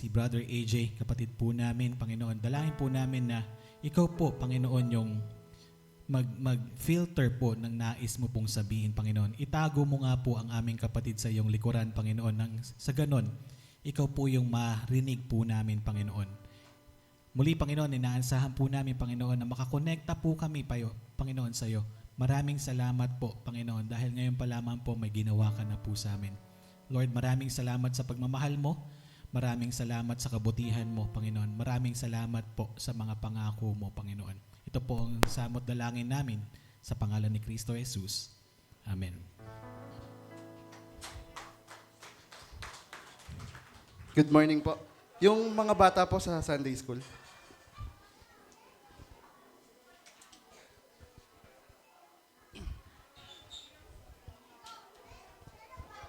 si Brother AJ, kapatid po namin, Panginoon. Dalangin po namin na ikaw po, Panginoon, yung mag-filter po ng nais mo pong sabihin, Panginoon. Itago mo nga po ang aming kapatid sa iyong likuran, Panginoon. Nang sa ganon, ikaw po yung marinig po namin, Panginoon. Muli, Panginoon, inaansahan po namin, Panginoon, na makakonekta po kami, Panginoon, sa iyo. Maraming salamat po, Panginoon, dahil ngayon pa lamang po may ginawa ka na po sa amin. Lord, maraming salamat sa pagmamahal mo. Maraming salamat sa kabutihan mo, Panginoon. Maraming salamat po sa mga pangako mo, Panginoon. Ito po ang samot dalangin namin sa pangalan ni Kristo Jesus. Amen. Good morning po. Yung mga bata po sa Sunday School.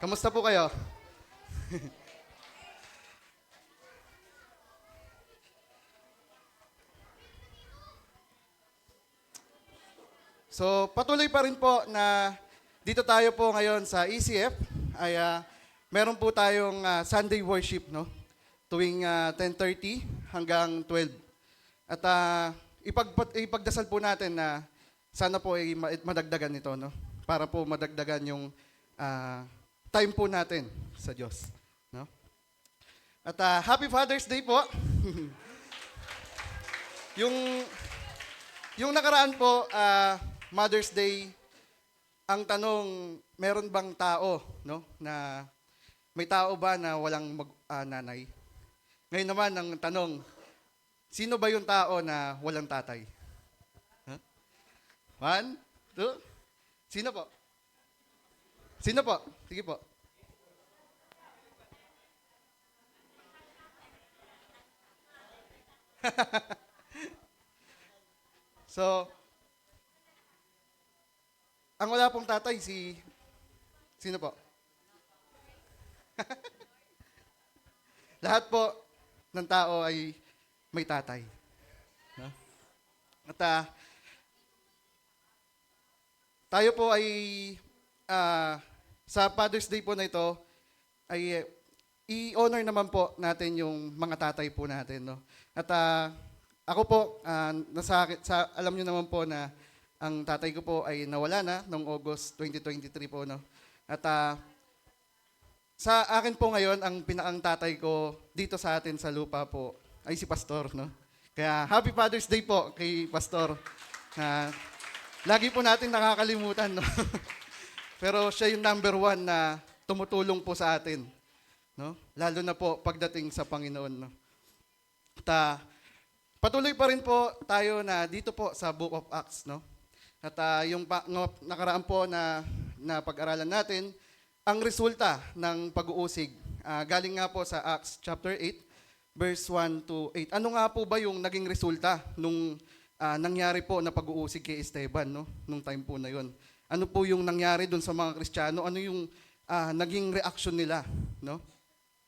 Kamusta po kayo? So, patuloy pa rin po na dito tayo po ngayon sa ECF ay meron po tayong Sunday worship, no? Tuwing 10:30 hanggang 12. At ipagdasal po natin na sana po ay madagdagan ito, no? Para po madagdagan yung time po natin sa Diyos, no? At Happy Father's Day po. yung nakaraan po, Mother's Day, ang tanong, meron bang tao, no, na may tao ba na walang nanay? Ngayon naman ang tanong, sino ba yung tao na walang tatay? Huh? 1, 2, sino po? Sino po? Sige po. So, ang wala pong tatay, sino po? Lahat po ng tao ay may tatay. No? At tayo po ay sa Father's Day po na ito ay i-honor naman po natin yung mga tatay po natin. No? At ako po, alam nyo naman po na ang tatay ko po ay nawala na noong August 2023 po. No? At sa akin po ngayon, ang pinakang tatay ko dito sa atin sa lupa po ay si Pastor. No? Kaya Happy Father's Day po kay Pastor. Lagi po natin nakakalimutan. No? Pero siya yung number 1 na tumutulong po sa atin. No? Lalo na po pagdating sa Panginoon. No? At patuloy pa rin po tayo na dito po sa Book of Acts. No? At yung nakaraan po na pag-aralan natin, ang resulta ng pag-uusig, galing nga po sa Acts chapter 8, verse 1 to 8. Ano nga po ba yung naging resulta nung nangyari po na pag-uusig kay Esteban, no? Nung time po na yon? Ano po yung nangyari dun sa mga Kristiyano? Ano yung naging reaction nila? No?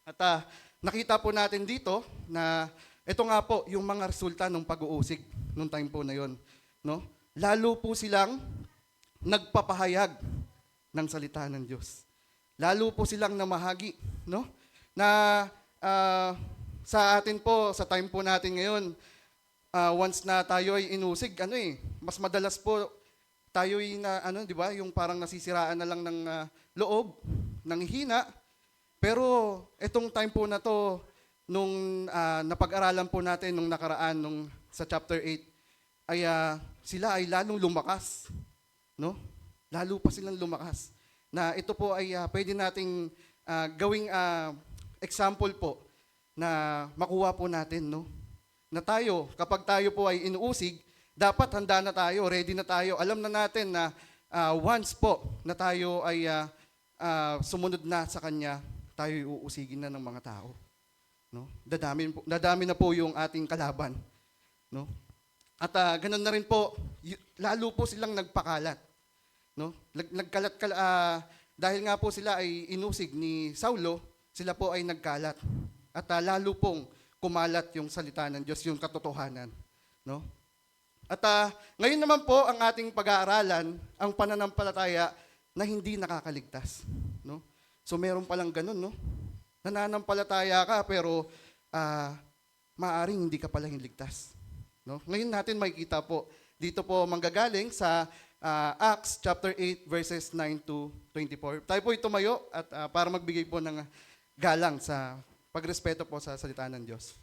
At nakita po natin dito na ito nga po yung mga resulta ng pag-uusig nung time po na yon. No? Lalo po silang nagpapahayag ng salita ng Diyos. Lalo po silang namahagi, no? Na sa atin po, sa time po natin ngayon, once na tayo ay inusig, mas madalas po tayo ay di ba, yung parang nasisiraan na lang ng loob, ng hina. Pero itong time po na to, nung napag-aralan po natin nung nakaraan, sa chapter 8, ay sila ay lalong lumakas. No? Lalo pa silang lumakas. Na ito po ay pwede nating gawing example po na makuha po natin. No? Na tayo, kapag tayo po ay inuusig, dapat handa na tayo, ready na tayo. Alam na natin na once po na tayo ay sumunod na sa Kanya, tayo uusigin na ng mga tao. No? Dadami na po yung ating kalaban. No? At ganun na rin po, lalo po silang nagpakalat. No? Dahil nga po sila ay inusig ni Saulo, sila po ay nagkalat. At lalo pong kumalat yung salita ng Diyos, yung katotohanan. No? At ngayon naman po ang ating pag-aaralan, ang pananampalataya na hindi nakakaligtas. No? So meron palang ganun, no? Nananampalataya ka pero maaaring hindi ka pala ligtas. No? Ngayon natin makikita po, dito po manggagaling sa Acts chapter 8 verses 9 to 24. Tayo po tumayo at para magbigay po ng galang sa pagrespeto po sa salita ng Diyos.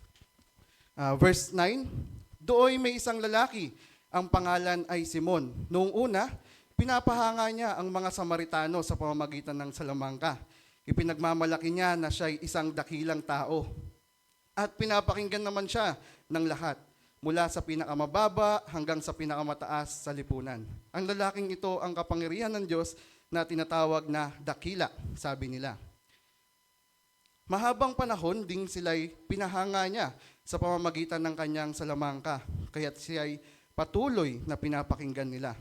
Verse 9, Dooy may isang lalaki, ang pangalan ay Simon. Noong una, pinapahanga niya ang mga Samaritano sa pamamagitan ng salamangka. Ipinagmamalaki niya na siya'y isang dakilang tao. At pinapakinggan naman siya ng lahat, mula sa pinakamababa hanggang sa pinakamataas sa lipunan. Ang lalaking ito ang kapangyarihan ng Diyos na tinatawag na dakila, sabi nila. Mahabang panahon ding sila'y pinahanga niya sa pamamagitan ng kanyang salamangka, kaya't siya'y patuloy na pinapakinggan nila.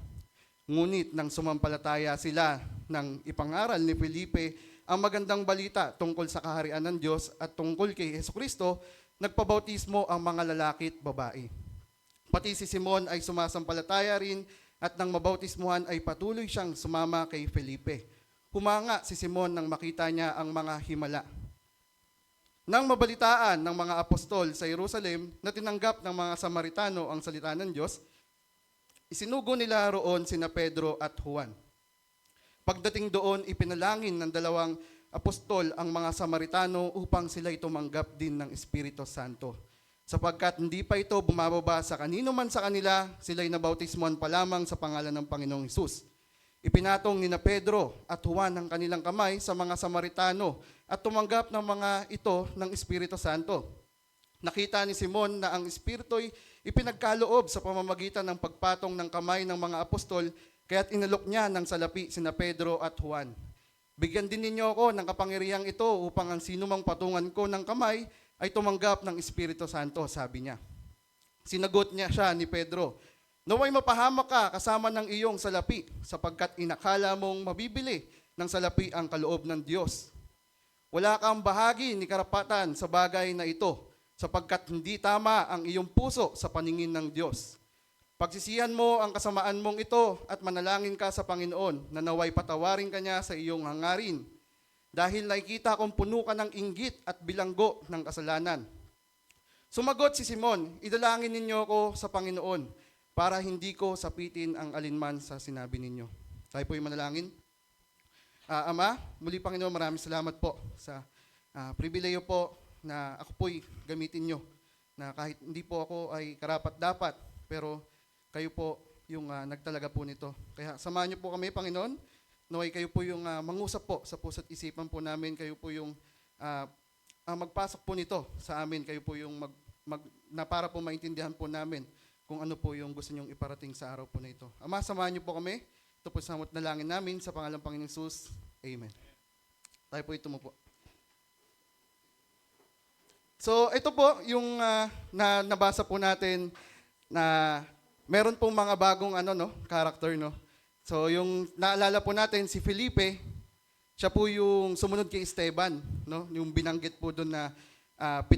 Ngunit nang sumampalataya sila ng ipangaral ni Felipe ang magandang balita tungkol sa kaharian ng Diyos at tungkol kay Jesucristo, nagpabautismo ang mga lalaki at babae. Pati si Simon ay sumasampalataya rin at nang mabautismuhan ay patuloy siyang sumama kay Felipe. Humanga si Simon nang makita niya ang mga himala. Nang mabalitaan ng mga apostol sa Jerusalem na tinanggap ng mga Samaritano ang salita ng Diyos, isinugo nila roon sina Pedro at Juan. Pagdating doon, ipinalangin ng dalawang apostol ang mga Samaritano upang sila'y tumanggap din ng Espiritu Santo. Sapagkat hindi pa ito bumababa sa kanino man sa kanila, sila'y nabautismuhan pa lamang sa pangalan ng Panginoong Hesus. Ipinatong ni na Pedro at Juan ang kanilang kamay sa mga Samaritano at tumanggap ng mga ito ng Espiritu Santo. Nakita ni Simon na ang Espiritu'y ipinagkaloob sa pamamagitan ng pagpatong ng kamay ng mga apostol, kaya't inalok niya ng salapi sina Pedro at Juan. Bigyan din ninyo ako ng kapangyarihang ito upang ang sino mang patungan ko ng kamay ay tumanggap ng Espiritu Santo, sabi niya. Sinagot niya siya ni Pedro, Naway mapahamak ka kasama ng iyong salapi, sapagkat inakala mong mabibili ng salapi ang kaloob ng Diyos. Wala kang bahagi ni karapatan sa bagay na ito, sapagkat hindi tama ang iyong puso sa paningin ng Diyos. Pagsisihan mo ang kasamaan mong ito at manalangin ka sa Panginoon na naway patawarin ka niya sa iyong hangarin. Dahil nakikita kong puno ka ng inggit at bilanggo ng kasalanan. Sumagot si Simon, idalangin ninyo ako sa Panginoon para hindi ko sapitin ang alinman sa sinabi ninyo. Tayo po'y manalangin. Ama, muli Panginoon, maraming salamat po sa pribileyo po na ako po'y gamitin nyo. Na kahit hindi po ako ay karapat-dapat, pero kayo po yung nagtalaga po nito. Kaya samahan niyo po kami, Panginoon. Naway kayo po yung mangusap po sa puso't isipan po namin. Kayo po yung magpasok po nito sa amin. Kayo po yung na para po maintindihan po namin kung ano po yung gusto nyong iparating sa araw po na ito. Ama, samahan niyo po kami. Ito po samot na langin namin sa pangalang Panginoong Hesus. Amen. Tayo po ito mo po. So, ito po yung nabasa po natin na meron pong mga bagong character, no? So, yung naalala po natin si Felipe, siya po yung sumunod kay Esteban, no? Yung binanggit po doon na 7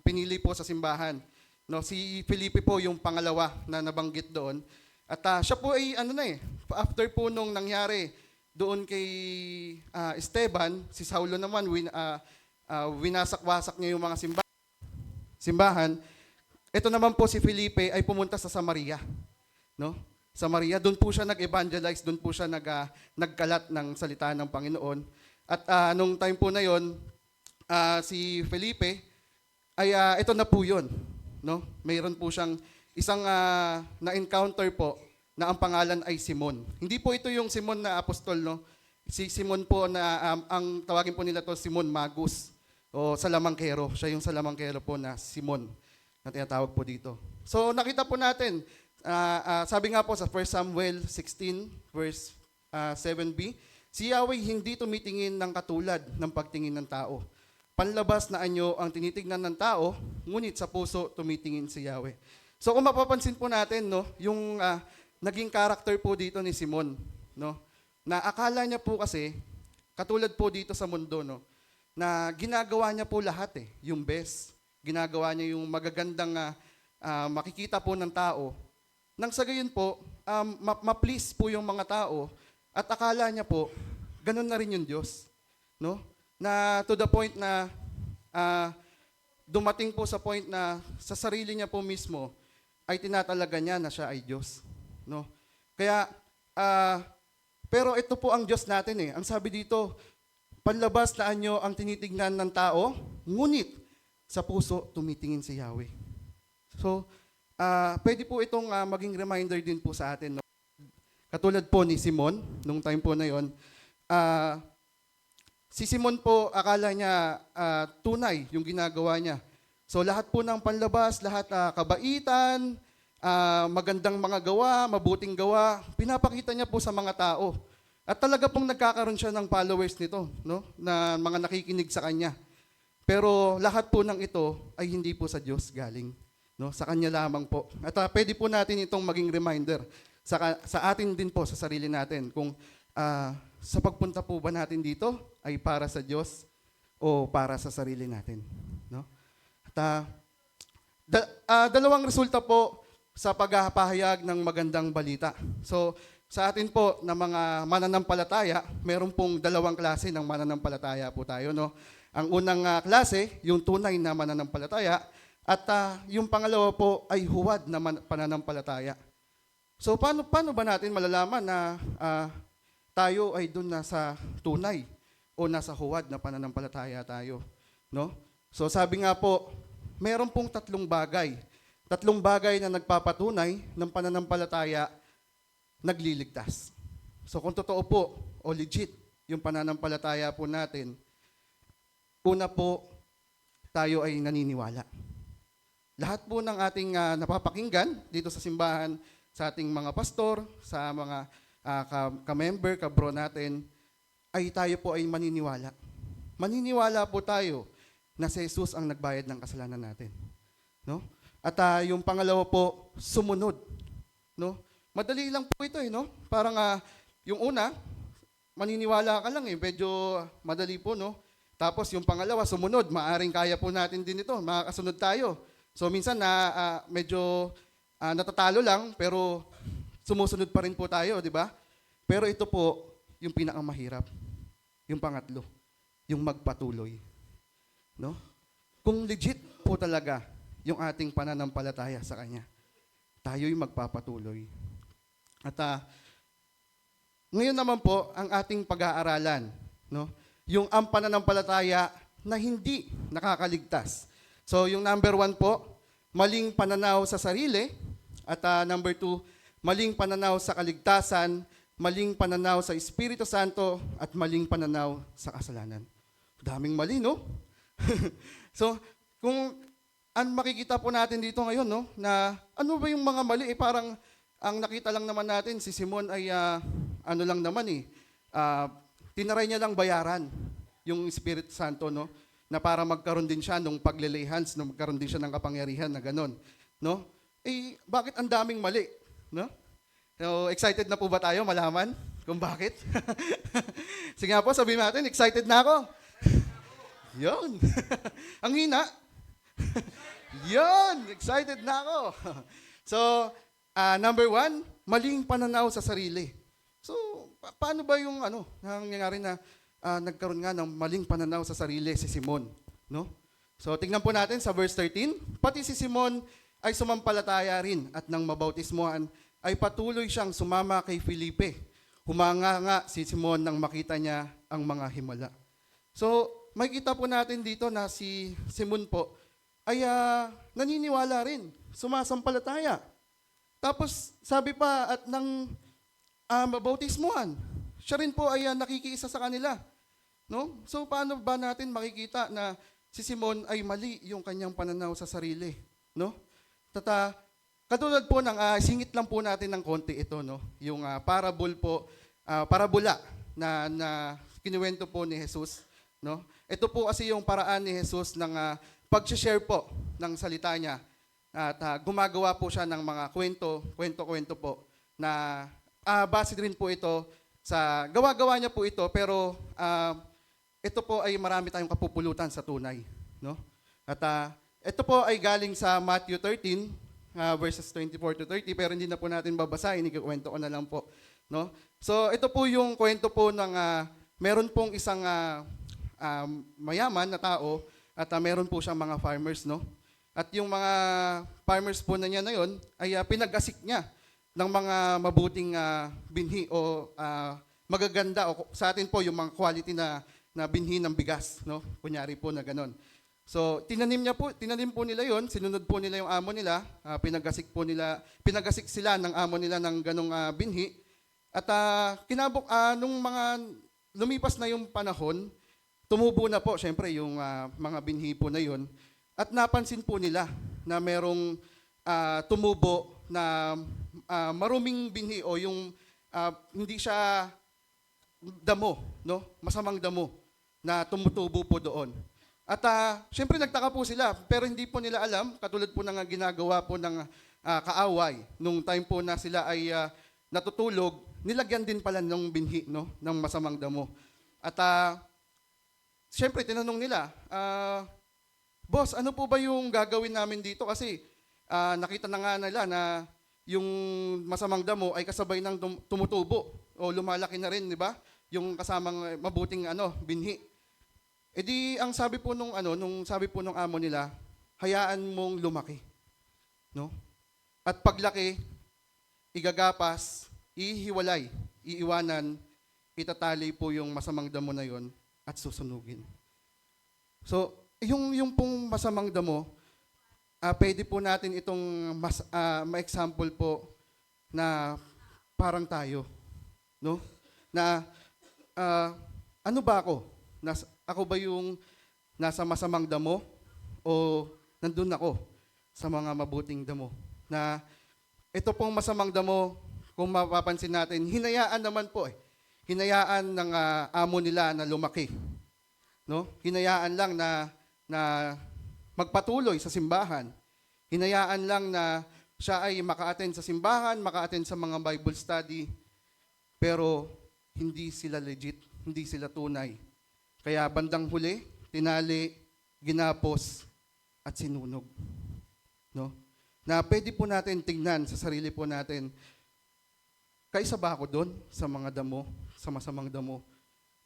pinili po sa simbahan. No, si Felipe po yung pangalawa na nabanggit doon. At siya po ay after po nung nangyari doon kay Esteban, si Saulo naman winasak-wasak niya yung mga simbahan. Ito naman po si Felipe ay pumunta sa Samaria, no? Samaria, doon po siya nag-evangelize, doon po siya nagkalat ng salita ng Panginoon. At nung time po na yon, si Felipe ay ito na po yun. No? Mayroon po siyang isang na-encounter po na ang pangalan ay Simon. Hindi po ito yung Simon na apostol, no? Si Simon po na ang tawagin po nila to Simon Magus o salamangkero. Siya yung salamangkero po na Simon na tinatawag po dito. So nakita po natin, sabi nga po sa 1 Samuel 16 verse 7b, si Yahweh hindi tumitingin ng katulad ng pagtingin ng tao. Panlabas na anyo ang tinitignan ng tao, ngunit sa puso tumitingin si Yahweh. So kung mapapansin po natin, no, yung naging character po dito ni Simon, no, na akala niya po kasi, katulad po dito sa mundo, no, na ginagawa niya po lahat yung best. Ginagawa niya yung magagandang makikita po ng tao. Nang sa gayon po, ma-please po yung mga tao at akala niya po, ganun na rin yung Diyos. No? Na to the point na ah, dumating po sa point na sa sarili niya po mismo ay tinatalaga niya na siya ay Diyos. No? Kaya, pero ito po ang Diyos natin eh. Ang sabi dito, panlabas na anyo ang tinitignan ng tao, ngunit sa puso tumitingin si Yahweh. So, pwede po itong maging reminder din po sa atin. No? Katulad po ni Simon, nung time po na yon, si Simon po, akala niya tunay yung ginagawa niya. So lahat po ng panlabas, lahat kabaitan, magandang mga gawa, mabuting gawa, pinapakita niya po sa mga tao. At talaga pong nagkakaroon siya ng followers nito, no? Na mga nakikinig sa kanya. Pero lahat po ng ito ay hindi po sa Diyos galing. No? Sa Kanya lamang po. At pwede po natin itong maging reminder sa atin din po, sa sarili natin, kung sa pagpunta po ba natin dito ay para sa Diyos o para sa sarili natin. No? At dalawang resulta po sa pagpapahayag ng magandang balita. So, sa atin po na mga mananampalataya, meron pong dalawang klase ng mananampalataya po tayo. No? Ang unang klase, yung tunay na mananampalataya, at yung pangalawa po ay huwad na pananampalataya. So, paano ba natin malalaman na tayo ay doon nasa tunay o nasa huwad na pananampalataya tayo? No? So, sabi nga po, meron pong tatlong bagay na nagpapatunay ng pananampalataya nagliligtas. So kung totoo po o legit yung pananampalataya po natin, una po, tayo ay naniniwala. Lahat po ng ating napapakinggan dito sa simbahan, sa ating mga pastor, sa mga ka-member, ka-bro natin, ay tayo po ay maniniwala. Maniniwala po tayo na si Jesus ang nagbayad ng kasalanan natin. No? At yung pangalawa po, sumunod. No? Madali lang po ito, no? Parang yung una, maniniwala ka lang medyo madali po, no? Tapos yung pangalawa, sumunod, maaring kaya po natin din ito, makakasunod tayo. So minsan medyo natatalo lang, pero sumusunod pa rin po tayo, di ba? Pero ito po, yung pinakamahirap. Yung pangatlo, yung magpatuloy. No? Kung legit po talaga yung ating pananampalataya sa Kanya, tayo'y magpapatuloy. At ngayon naman po, ang ating pag-aaralan, no? Yung ang pananampalataya na hindi nakakaligtas. So yung number 1 po, maling pananaw sa sarili. At number 2, maling pananaw sa kaligtasan, maling pananaw sa Espiritu Santo, at maling pananaw sa kasalanan. Daming mali, no? So, kung makikita po natin dito ngayon, no, na ano ba yung mga mali? Parang ang nakita lang naman natin, si Simon ay ano lang naman tinaray niya lang bayaran yung Espiritu Santo, no, na para magkaroon din siya nung paglilay hands, nung magkaroon din siya ng kapangyarihan na ganon. No? Bakit ang daming mali? No? So, excited na po ba tayo malaman kung bakit? Sige nga po, sabihin natin, excited na ako. Yun. Ang hina. Yun. Excited na ako. So, number 1, maling pananaw sa sarili. So, paano ba yung nangyayari na nagkaroon nga ng maling pananaw sa sarili si Simon? No? So, tingnan po natin sa verse 13. Pati si Simon ay sumampalataya rin at nang mabautismohan ay patuloy siyang sumama kay Felipe. Humanga nga si Simon nang makita niya ang mga himala. So, makikita po natin dito na si Simon po ay naniniwala rin, sumasampalataya. Tapos sabi pa at nang mabautismuhan, siya rin po ay nakikiisa sa kanila. No? So paano ba natin makikita na si Simon ay mali yung kanyang pananaw sa sarili? No? Katulad po ng singit lang po natin ng konti ito, no? Yung parabola na kinuwento po ni Jesus. No? Ito po kasi yung paraan ni Jesus ng pag-share po ng salita niya. At gumagawa po siya ng mga kwento po na base rin po ito sa gawa-gawa niya po ito, pero ito po ay marami tayong kapupulutan sa tunay. No? At ito po ay galing sa Matthew 13, verses 24 to 30, pero hindi na po natin babasahin, ikukwento ko na lang po. No? So ito po yung kwento po ng meron pong isang mayaman na tao At meron po siyang mga farmers, no? At yung mga farmers po na niya na yon ay pinag-asik niya ng mga mabuting binhi o magaganda o sa atin po yung mga quality na binhi ng bigas, no? Kunyari po na ganon. So, tinanim po nila yon, sinunod po nila yung amo nila, pinag-asik sila ng amo nila ng ganong binhi. At nung mga lumipas na yung panahon, tumubo na po, syempre, yung mga binhi po na yon. At napansin po nila na merong tumubo na maruming binhi o yung hindi siya damo, no? Masamang damo na tumutubo po doon. At syempre nagtaka po sila, pero hindi po nila alam, katulad po ng ginagawa po ng kaaway, nung time po na sila ay natutulog, nilagyan din pala ng binhi, no? Ng masamang damo. At syempre tinanong nila, Boss, ano po ba yung gagawin namin dito? Kasi nakita na nga nila na yung masamang damo ay kasabay ng tumutubo o lumalaki na rin, di ba? Yung kasamang mabuting binhi. E di ang sabi po nung amo nila, hayaan mong lumaki, no? At paglaki, igagapas, ihiwalay, iiwanan, itatali po yung masamang damo na yon at susunugin. So, yung pong masamang damo, pwede po natin itong ma-example po na parang tayo, no? Na ano ba ako? Ako ba yung nasa masamang damo o nandun ako sa mga mabuting damo? Na ito pong masamang damo, kung mapapansin natin, hinayaan naman po hinayaan ng amo nila na lumaki. No? Hinayaan lang na magpatuloy sa simbahan. Hinayaan lang na siya ay maka-attend sa simbahan, maka-attend sa mga Bible study, pero hindi sila legit, hindi sila tunay. Kaya bandang huli, tinali, ginapos, at sinunog. No? Na pwede po natin tingnan sa sarili po natin, kaisa ba ako doon sa mga damo, sa masamang damo,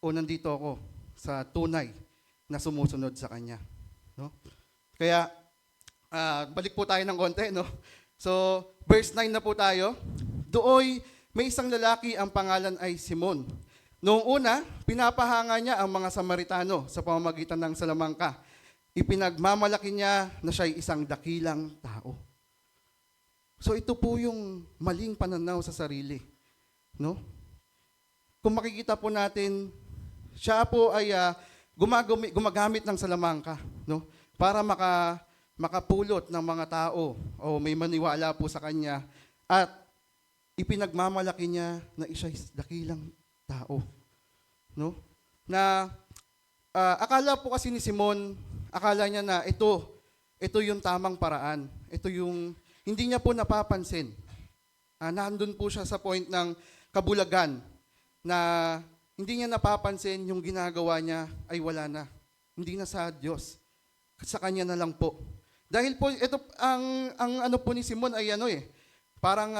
o nandito ako sa tunay na sumusunod sa Kanya. No? Kaya, balik po tayo ng konti. No? So, verse 9 na po tayo. Dooy, may isang lalaki, ang pangalan ay Simon. Noong una, pinapahanga niya ang mga Samaritano sa pamamagitan ng salamangka. Ipinagmamalaki niya na siya'y isang dakilang tao. So ito po yung maling pananaw sa sarili. No? Kung makikita po natin, siya po ay gumagamit ng salamangka, no? Para makapulot ng mga tao o may maniwala po sa kanya at ipinagmamalaki niya na isa'y dakilang tao, no? Na akala po kasi ni Simon, akala niya na ito yung tamang paraan. Ito yung hindi niya po napapansin. Nandun po siya sa point ng kabulagan na hindi niya napapansin yung ginagawa niya ay wala na. Hindi na sa Diyos. Sa kanya na lang po. Dahil po ito ang ano po ni Simon ay parang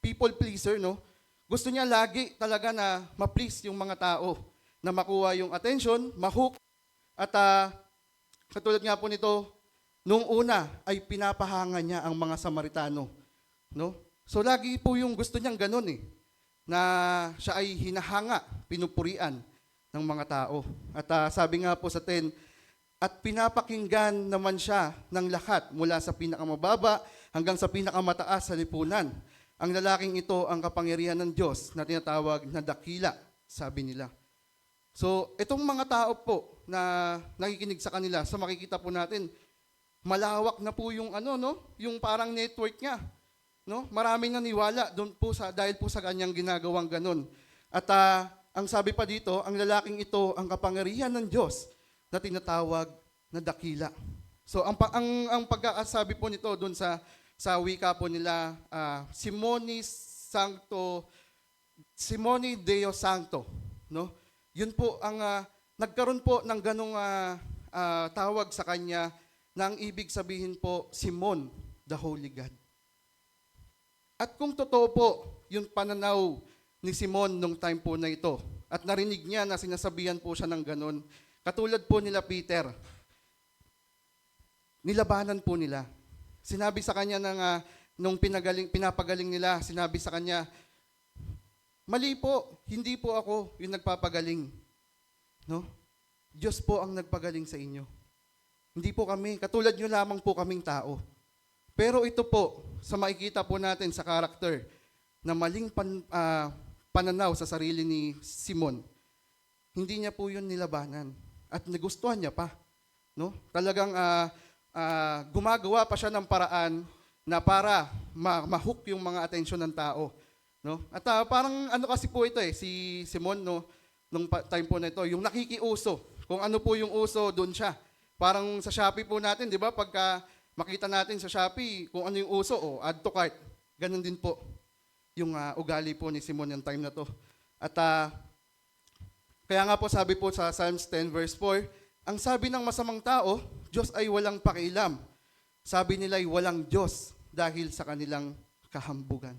people pleaser, no? Gusto niya lagi talaga na ma-please yung mga tao, na makuha yung attention, ma-hook. At katulad nga po nito, nung una ay pinapahanga niya ang mga Samaritano. No? So lagi po yung gusto niyang ganun na siya ay hinahanga, pinupurian ng mga tao. At sabi nga po sa 10, at pinapakinggan naman siya ng lahat mula sa pinakamababa hanggang sa pinakamataas sa lipunan. Ang lalaking ito ang kapangyarihan ng Diyos na tinatawag na dakila, sabi nila. So, itong mga tao po na nakikinig sa kanila, sa makikita po natin, malawak na po yung yung parang network niya. No? Maraming naniwala doon po dahil po sa kanyang ginagawang ganun. At ang sabi pa dito, ang lalaking ito ang kapangyarihan ng Diyos na tinatawag na dakila. So, ang pagkakasabi po nito doon sa wika po nila, Simone Deo Santo, no? Yun po ang nagkaroon po ng ganong tawag sa kanya na ang ibig sabihin po, Simon, the Holy God. At kung totoo po yung pananaw ni Simon nung time po na ito, at narinig niya na sinasabihan po siya ng ganon, katulad po nila Peter, nilabanan po nila. Sinabi sa kanya nung pinapagaling nila, sinabi sa kanya, mali po, hindi po ako yung nagpapagaling. No? Diyos po ang nagpagaling sa inyo. Hindi po kami, katulad nyo lamang po kaming tao. Pero ito po, sa makikita po natin sa karakter, na maling pananaw sa sarili ni Simon, hindi niya po yun nilabanan. At nagustuhan niya pa. No? Talagang gumagawa pa siya ng paraan na para ma-hook yung mga atensyon ng tao. No? At parang ano kasi po ito si Simon, no, nung time po na ito, yung nakikiuso. Kung ano po yung uso, doon siya. Parang sa Shopee po natin, di ba? Pagka makita natin sa Shopee kung ano yung uso, add to cart. Ganon din po yung ugali po ni Simon yung time na to. At kaya nga po sabi po sa Psalms 10 verse 4, ang sabi ng masamang tao, Diyos ay walang pakialam. Sabi nila ay walang Diyos dahil sa kanilang kahambugan.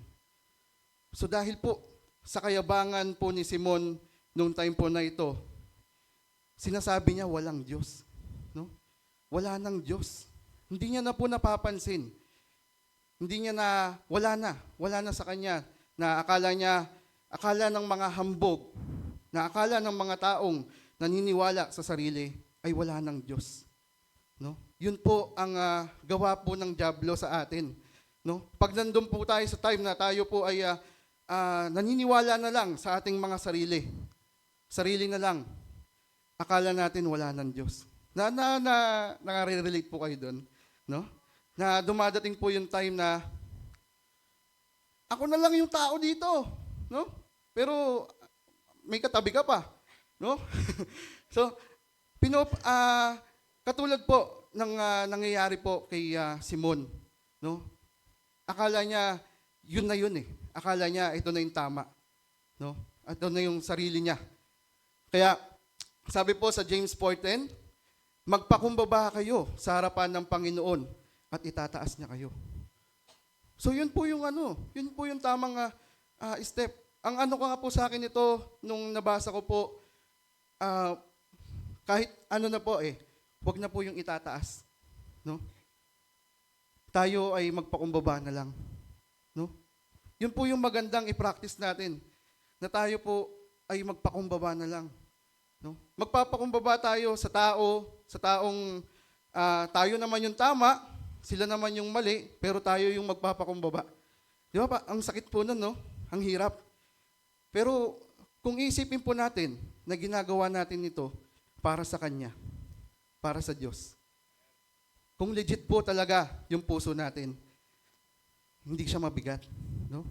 So dahil po sa kayabangan po ni Simon nung time po na ito, sinasabi niya walang Diyos. No? Wala nang Diyos. Hindi niya na po napapansin. Hindi niya na, wala na sa kanya, na akala ng mga hambog, na akala ng mga taong naniniwala sa sarili, ay wala ng Diyos. No? Yun po ang gawa po ng dyablo sa atin. No? Pag nandun po tayo sa time na tayo po ay naniniwala na lang sa ating mga sarili. Sarili na lang. Akala natin wala ng Diyos. Nakare-relate po kayo doon. No? Na dumadating po yung time na ako na lang yung tao dito, no? Pero may katabi ka pa, no? So, katulad po ng nangyayari po kay Simon, no? Akala niya yun na yun eh. Akala niya ito na yung tama, no? Ito na yung sarili niya. Kaya sabi po sa James 4:10, magpakumbaba kayo sa harapan ng Panginoon at itataas niya kayo. So yun po yung tamang step. Ang ano ko nga po sa akin ito, nung nabasa ko po, kahit ano na po wag na po yung itataas. No? Tayo ay magpakumbaba na lang. No? Yun po yung magandang i-practice natin, na tayo po ay magpakumbaba na lang. No? Magpapakumbaba tayo sa taong tayo naman yung tama, sila naman yung mali, pero tayo yung magpapakumbaba. Di ba pa? Ang sakit po nun, no? Ang hirap. Pero kung isipin po natin na ginagawa natin ito para sa Kanya, para sa Diyos. Kung legit po talaga yung puso natin, hindi siya mabigat. No?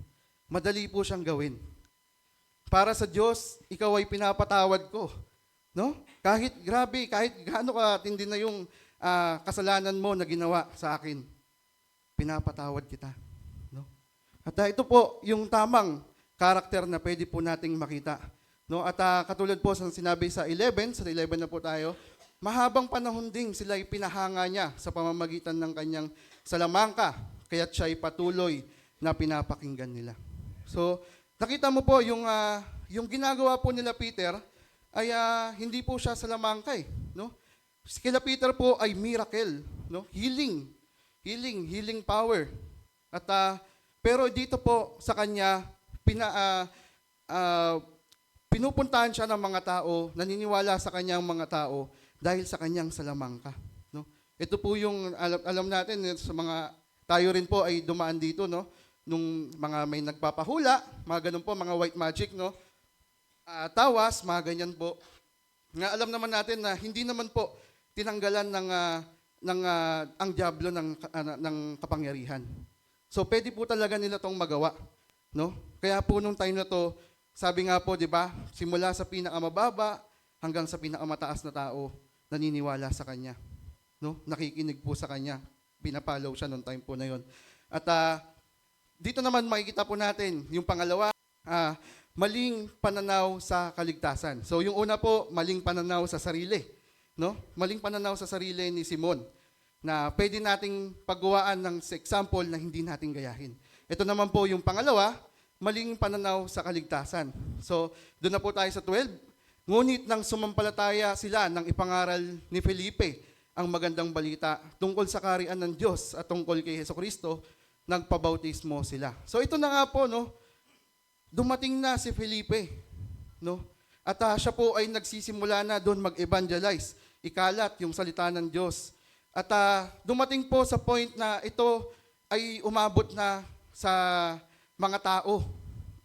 Madali po siyang gawin. Para sa Diyos, ikaw ay pinapatawad ko. No? Kahit gaano ka tindi na yung kasalanan mo na ginawa sa akin, pinapatawad kita. No? At ito po yung tamang karakter na pwede po nating makita. No? At katulad po sa sinabi sa 11 na po tayo, mahabang panahon ding sila pinahanga niya sa pamamagitan ng kanyang salamangka, kaya't siya ay patuloy na pinapakinggan nila. So, nakita mo po yung ginagawa po nila Peter ay hindi po siya salamangka no? Kila Peter po ay miracle, no? Healing power. At pero dito po sa kanya pinupuntahan siya ng mga tao, naniniwala sa kanyang mga tao dahil sa kanyang salamangka, no? Ito po yung alam natin sa mga tayo rin po ay dumaan dito, no? Nung mga may nagpapahula, mga ganun po, mga white magic, no? Tawas, mga ganyan po. Nga alam naman natin na hindi naman po tinanggalan ng ang diablo ng kapangyarihan. So pwede po talaga nila tong magawa, no? Kaya po nung time na to, sabi nga po, 'di ba, simula sa pinakamababa hanggang sa pinakamataas na tao naniniwala sa kanya, no? Nakikinig po sa kanya, pinapollow siya nung time po na 'yon. At dito naman makikita po natin yung pangalawa, maling pananaw sa kaligtasan. So yung una po, maling pananaw sa sarili. No? Maling pananaw sa sarili ni Simon na pwede nating pagguwaan ng example na hindi nating gayahin. Ito naman po yung pangalawa, maling pananaw sa kaligtasan. So, doon na po tayo sa 12. Ngunit nang sumampalataya sila ng ipangaral ni Felipe ang magandang balita tungkol sa kaharian ng Diyos at tungkol kay Hesukristo, nagpabautismo sila. So ito na nga po, no, dumating na si Felipe, no? At siya po ay nagsisimula na doon mag-evangelize, ikalat yung salita ng Diyos. At dumating po sa point na ito ay umabot na sa mga tao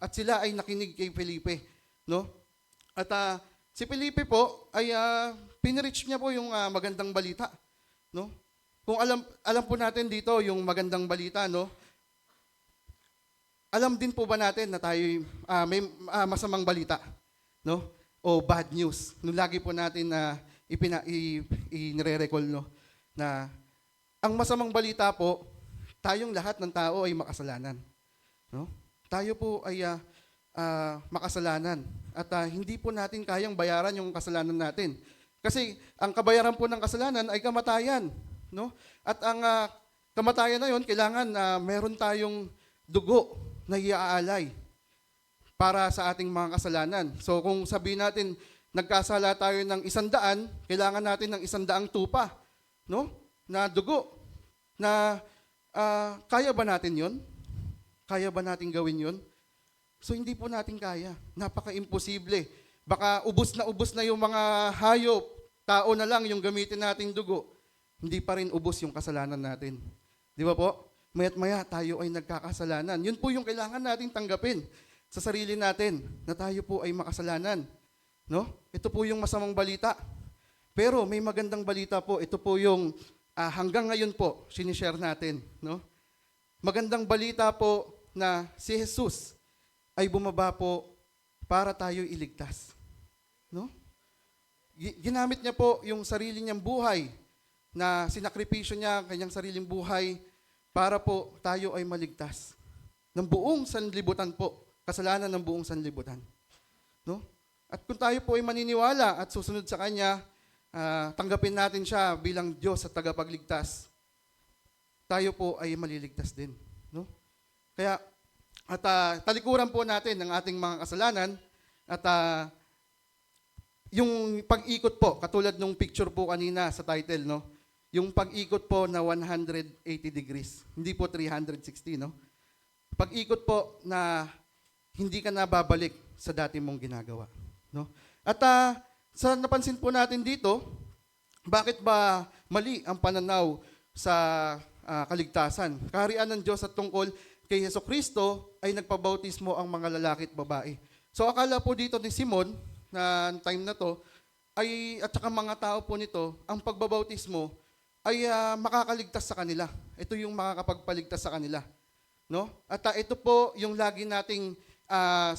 at sila ay nakinig kay Felipe, no? At si Felipe po ay pinreach niya po yung magandang balita, no? Kung alam po natin dito yung magandang balita, no? Alam din po ba natin na tayo may masamang balita, no? O bad news. No, lagi po natin na inire-recall, no, na ang masamang balita po, tayong lahat ng tao ay makasalanan, no? Tayo po ay makasalanan at hindi po natin kayang bayaran yung kasalanan natin. Kasi ang kabayaran po ng kasalanan ay kamatayan, no? At ang kamatayan na yon, kailangan meron tayong dugo na iaalay para sa ating mga kasalanan. So kung sabihin natin, nagkasala tayo ng 100, kailangan natin ng 100 tupa, no? Na dugo. Na kaya ba natin yon? Kaya ba natin gawin yon? So hindi po natin kaya. Napaka-imposible. Baka ubos na yung mga hayop, tao na lang yung gamitin nating dugo. Hindi pa rin ubos yung kasalanan natin. Di ba po? Maya't maya tayo ay nagkakasalanan. Yun po yung kailangan nating tanggapin sa sarili natin, na tayo po ay makasalanan. No? Ito po yung masamang balita. Pero may magandang balita po. Ito po yung hanggang ngayon po, sinishare natin. No? Magandang balita po na si Jesus ay bumaba po para tayo iligtas. No? Ginamit niya po yung sarili niyang buhay, na sinakripisyo niya ang kanyang sariling buhay para po tayo ay maligtas ng buong sanlibutan po, kasalanan ng buong sanlibutan. No? At kung tayo po ay maniniwala at susunod sa Kanya, tanggapin natin siya bilang Diyos at tagapagligtas, tayo po ay maliligtas din. No? Kaya, talikuran po natin ang ating mga kasalanan at yung pag-ikot po, katulad nung picture po kanina sa title, no? Yung pag-ikot po na 180 degrees, hindi po 360, no? Pag-ikot po na hindi ka na babalik sa dati mong ginagawa, no? At sa napansin po natin dito, bakit ba mali ang pananaw sa kaligtasan? Kaharian ng Diyos at tungkol kay Hesukristo ay nagpabautismo ang mga lalaki at babae. So akala po dito ni Simon, na time na to, ay, at saka mga tao po nito, ang pagbabautismo ay makakaligtas sa kanila. Ito yung makakapagpaligtas sa kanila. No? At ito po yung lagi nating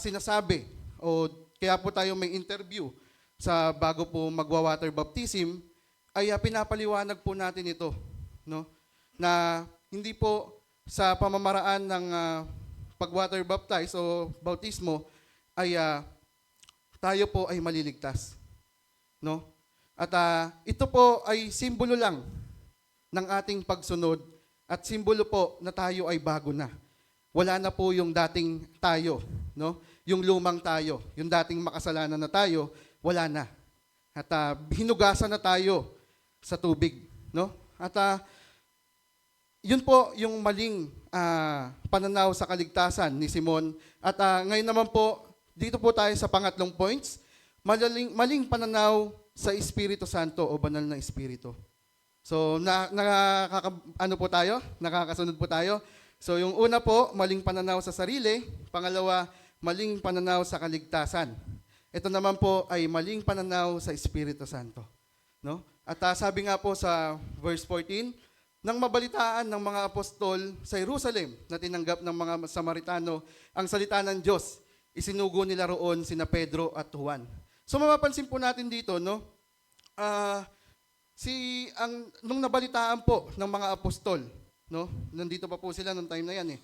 sinasabi, o kaya po tayo may interview sa bago po magwa-water baptism, ay pinapaliwanag po natin ito. No? Na hindi po sa pamamaraan ng pag-water baptize o bautismo ay tayo po ay maliligtas. No? At ito po ay simbolo lang ng ating pagsunod at simbolo po na tayo ay bago na. Wala na po yung dating tayo, no? Yung lumang tayo, yung dating makasalanan na tayo, wala na. At hinugasan na tayo sa tubig, no? At yun po yung maling pananaw sa kaligtasan ni Simon. At ngayon naman po, dito po tayo sa pangatlong points, maling pananaw sa Espiritu Santo o banal na Espiritu. So, ano po tayo? Nakakasunod po tayo. So, yung una po, maling pananaw sa sarili. Pangalawa, maling pananaw sa kaligtasan. Ito naman po ay maling pananaw sa Espiritu Santo. No? At sabi nga po sa verse 14, nang mabalitaan ng mga apostol sa Jerusalem na tinanggap ng mga Samaritano ang salita ng Diyos, isinugo nila roon sina Pedro at Juan. So mapapansin po natin dito, no? Nung nabalitaan po ng mga apostol, no? Nandito pa po sila nung time na yan eh.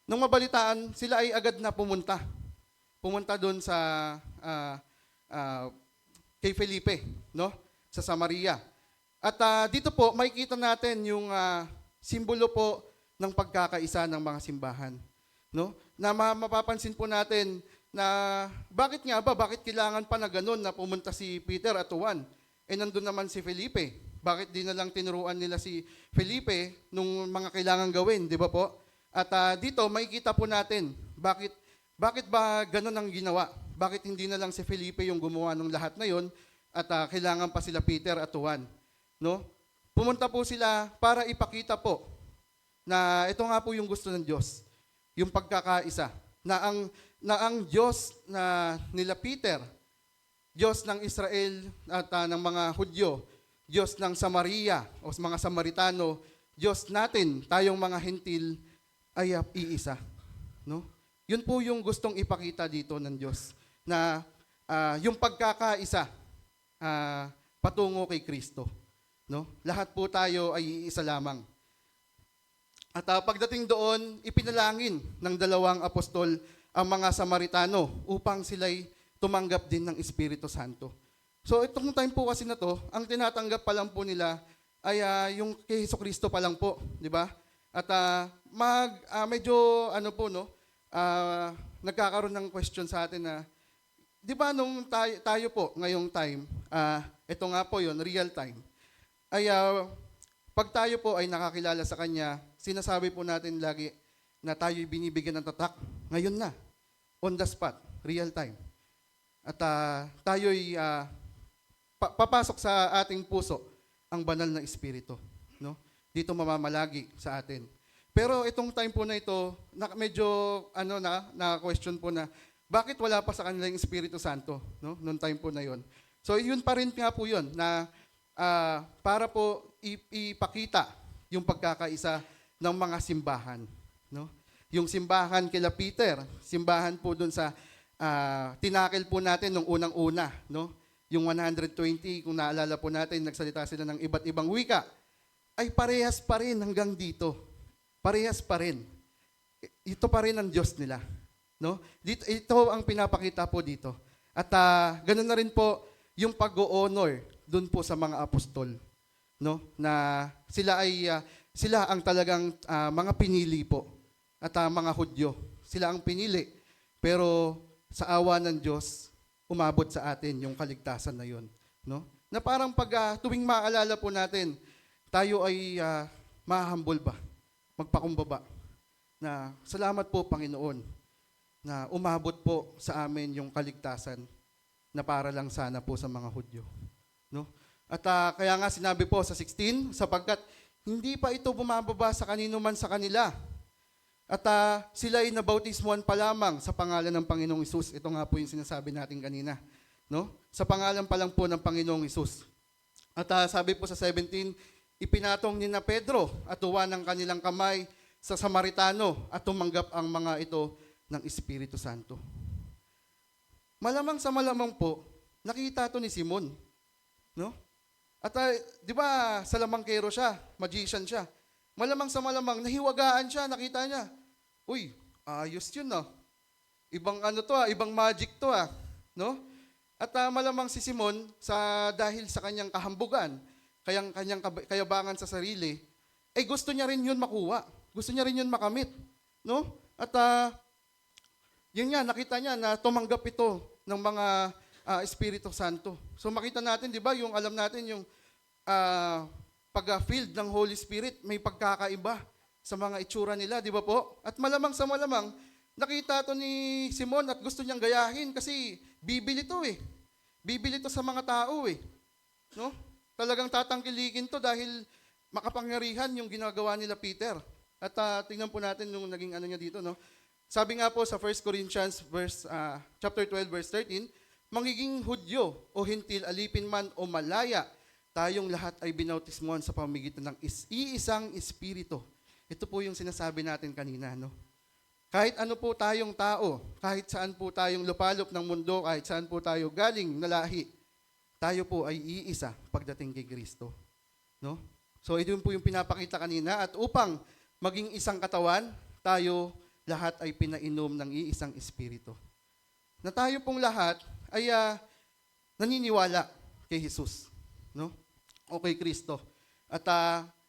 Nung mabalitaan, sila ay agad na pumunta. Pumunta doon sa kay Felipe, no? Sa Samaria. At dito po makikita natin yung simbolo po ng pagkakaisa ng mga simbahan, no? Na mapapansin po natin na bakit kailangan pa na ganun na pumunta si Peter at Juan? Nandun naman si Felipe, Bakit di na lang tinuruan nila si Felipe nung mga kailangan gawin, di ba po? At dito, makikita po natin, bakit ba ganun ang ginawa? Bakit hindi na lang si Felipe yung gumawa ng lahat na yon at kailangan pa sila Peter at Juan? No? Pumunta po sila para ipakita po na ito nga po yung gusto ng Diyos, yung pagkakaisa, na ang Diyos na nila Peter, Diyos ng Israel at ng mga Hudyo, Diyos ng Samaria o mga Samaritano, Diyos natin, tayong mga Hentil, ay iisa. No? Yun po yung gustong ipakita dito ng Diyos, na yung pagkakaisa patungo kay Kristo. No? Lahat po tayo ay iisa lamang. At pagdating doon, ipinalangin ng dalawang apostol ang mga Samaritano upang sila'y tumanggap din ng Espiritu Santo. So itong time po kasi na to, ang tinatanggap pa lang po nila ay yung kay Jesucristo pa lang po, di ba? At medyo ano po no, nagkakaroon ng question sa atin na, di ba nung tayo po ngayong time, ito nga po yon real time, ay pag tayo po ay nakakilala sa Kanya, sinasabi po natin lagi na tayo'y binibigyan ng tatak. Ngayon na, on the spot, real time. At tayo'y papasok sa ating puso ang banal na Espiritu. No? Dito mamamalagi sa atin. Pero itong time po na ito, medyo na-question po na, bakit wala pa sa kanila yung Espiritu Santo? No? Noong time po na yon. So yun pa rin nga po yun, na para po ipakita yung pagkakaisa ng mga simbahan. No? Yung simbahan kila Peter, simbahan po dun sa tinakil po natin nung unang-una. No? Yung 120, kung naalala po natin, nagsalita sila ng iba't ibang wika, ay parehas pa rin hanggang dito. Parehas pa rin. Ito pa rin ang Diyos nila. No? Ito ang pinapakita po dito. At ganun na rin po yung pag-o-honor dun po sa mga apostol. No? Na sila ang talagang mga pinili po. At mga Hudyo. Sila ang pinili. Pero sa awa ng Diyos, umabot sa atin yung kaligtasan na yun. No? Na parang tuwing maalala po natin, tayo ay mahahambol ba? Magpakumbaba. Na salamat po, Panginoon, na umabot po sa amin yung kaligtasan na para lang sana po sa mga Hudyo. No? At kaya nga sinabi po sa 16, sapagkat hindi pa ito bumababa sa kanino man sa kanila. At sila ay nabautismuhan pa lamang sa pangalan ng Panginoong Hesus. Ito nga po yung sinasabi natin kanina. No? Sa pangalan pa lang po ng Panginoong Hesus. At sabi po sa 17, ipinatong ni na Pedro at tuwa ng kanilang kamay sa Samaritano at tumanggap ang mga ito ng Espiritu Santo. Malamang sa malamang po, nakita to ni Simon. No? At di ba, salamangkero siya, magician siya. Malamang sa malamang, nahiwagaan siya, nakita niya. Uy, ayos yun Ibang ibang magic to No? At malamang si Simon, dahil sa kanyang kahambugan, kanyang kayabangan sa sarili, gusto niya rin yun makuha. Gusto niya rin yun makamit. No? At yun nga, nakita niya na tumanggap ito ng mga Espiritu Santo. So makita natin, di ba, yung alam natin yung pag-filled ng Holy Spirit, may pagkakaiba sa mga itsura nila, di ba po? At malamang sa malamang, nakita to ni Simon at gusto niyang gayahin kasi bibili to Bibili to sa mga tao No? Talagang tatangkilikin to dahil makapangyarihan yung ginagawa nila Peter. At tingnan po natin yung naging niya dito, no? Sabi nga po sa 1 Corinthians chapter 12 verse 13, magiging Hudyo o Hentil, alipin man o malaya, tayong lahat ay binautismuhan sa pamamagitan ng iisang Espiritu. Ito po yung sinasabi natin kanina, no? Kahit ano po tayong tao, kahit saan po tayong lupalop ng mundo, kahit saan po tayo galing na lahi, tayo po ay iisa pagdating kay Kristo. No? So ito po yung pinapakita kanina, at upang maging isang katawan, tayo lahat ay pinainom ng iisang Espiritu. Na tayo pong lahat ay naniniwala kay Jesus, no? O kay Kristo. At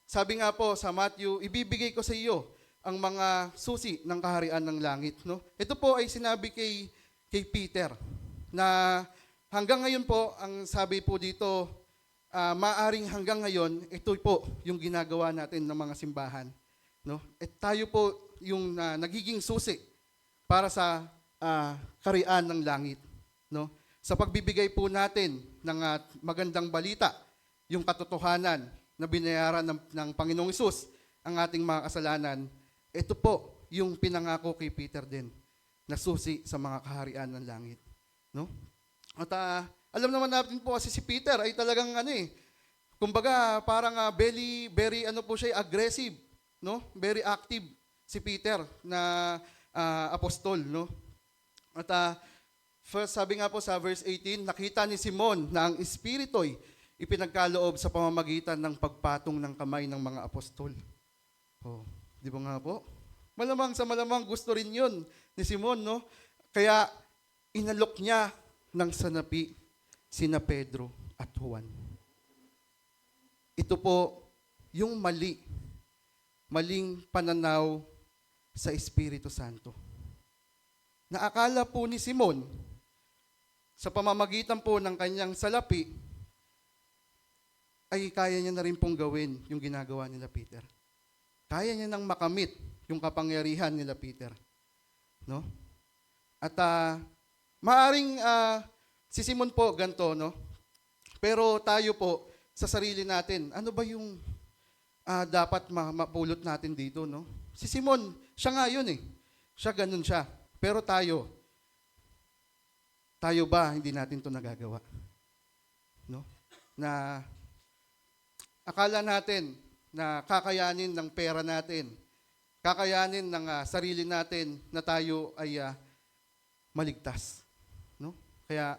sabi nga po sa Matthew, ibibigay ko sa iyo ang mga susi ng kaharian ng langit, no? Ito po ay sinabi kay Peter na hanggang ngayon po ang sabi po dito, maaring hanggang ngayon, ito po yung ginagawa natin ng mga simbahan. No? At tayo po yung nagiging susi para sa karian ng langit. No? Sa pagbibigay po natin ng magandang balita, yung katotohanan na binayaran ng Panginoong Hesus ang ating mga kasalanan, ito po yung pinangako kay Peter din, na susi sa mga kaharian ng langit. No? At alam naman natin po kasi si Peter ay talagang kumbaga parang very po siya, aggressive, no? Very active si Peter na apostol, no? At first, sabi nga po sa verse 18, nakita ni Simon na ang Espirito'y ipinagkaloob sa pamamagitan ng pagpatong ng kamay ng mga apostol. Oh, di ba nga po? Malamang sa malamang gusto rin yun ni Simon, no? Kaya inalok niya ng sanapi sina Pedro at Juan. Ito po yung maling pananaw sa Espiritu Santo. Naakala po ni Simon, sa pamamagitan po ng kanyang salapi, ay kaya niya na rin pong gawin yung ginagawa nila Peter. Kaya niya nang makamit yung kapangyarihan nila Peter. No? At maaring si Simon po ganito, no? Pero tayo po, sa sarili natin, ano ba yung dapat mapulot natin dito, no? Si Simon, siya nga yun eh. Siya ganun siya. Pero tayo ba, hindi natin to nagagawa? No? Na akala natin na kakayanin ng pera natin, kakayanin ng sarili natin na tayo ay maligtas. No? Kaya,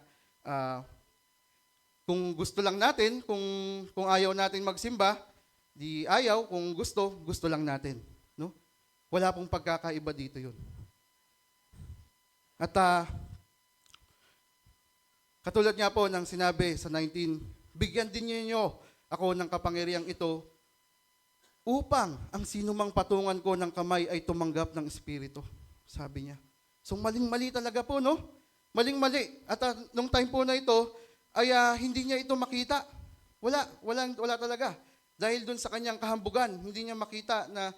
kung gusto lang natin, kung ayaw natin magsimba, di ayaw, kung gusto lang natin. No? Wala pong pagkakaiba dito yun. At katulad nga po ng sinabi sa 19, bigyan din niyo ako ng kapangyarihang ito upang ang sinumang patungan ko ng kamay ay tumanggap ng Espiritu. Sabi niya. So maling-mali talaga po, no? Maling-mali. At nung time po na ito, ay hindi niya ito makita. Wala talaga. Dahil dun sa kanyang kahambugan, hindi niya makita na